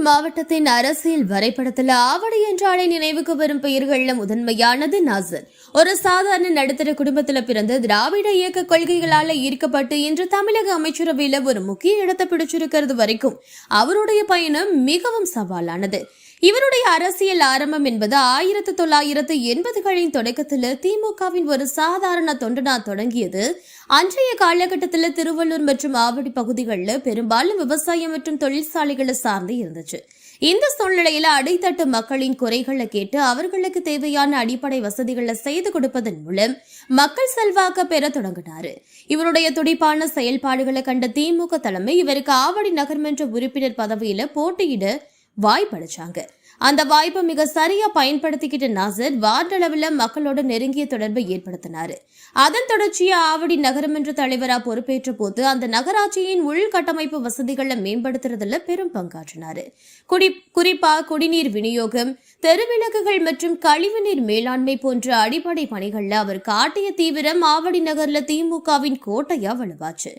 மாவட்டத்தின் அரசியல் வரைபடத்தில் ஆவடி என்றாலே நினைவுக்கு வரும் பெயர்கள்ல முதன்மையானது நாசர். ஒரு சாதாரண நடுத்தர குடும்பத்தில் பிறந்து திராவிட இயக்க கொள்கைகளால ஈர்க்கப்பட்டு இன்று தமிழக அமைச்சரவையில ஒரு முக்கிய இடத்தை பிடிச்சிருக்கிறது வரைக்கும் அவருடைய பயணம் மிகவும் சவாலானது. இவருடைய அரசியல் ஆரம்பம் என்பது 1980களின் தொடக்கத்தில் திமுகவின் ஒரு சாதாரண தொண்டனா தொடங்கியது. அன்றைய காலகட்டத்தில் திருவள்ளூர் மற்றும் ஆவடி பகுதிகளில் பெரும்பாலும் விவசாயம் மற்றும் தொழிற்சாலைகளை சார்ந்து இருந்துச்சு. இந்த சூழ்நிலையில அடித்தட்டு மக்களின் குறைகளை கேட்டு அவர்களுக்கு தேவையான அடிப்படை வசதிகளை செய்து கொடுப்பதன் மூலம் மக்கள் செல்வாக்க பெற தொடங்கினாரு. இவருடைய துடிப்பான செயல்பாடுகளை கண்ட திமுக தலைமை இவருக்கு ஆவடி நகர்மன்ற உறுப்பினர் பதவியில போட்டியிட வாய்ப்பளிச்சாங்க. அந்த வாய்ப்பை மிக சரியா பயன்படுத்திக்கிட்ட நாசர் வார்டளவில் மக்களோட நெருங்கிய தொடர்பை ஏற்படுத்தினாரு. அதன் தொடர்ச்சியா ஆவடி நகரமன்ற தலைவரா பொறுப்பேற்ற போது அந்த நகராட்சியின் உள்கட்டமைப்பு வசதிகளை மேம்படுத்துறதுல பெரும் பங்காற்றினாரு. குறிப்பா குடிநீர் விநியோகம், தெருவிளக்குகள் மற்றும் கழிவுநீர் மேலாண்மை போன்ற அடிப்படை பணிகள்ல அவர் காட்டிய தீவிரம் ஆவடி நகர்ல திமுகவின் கோட்டையா வலுவாச்சு.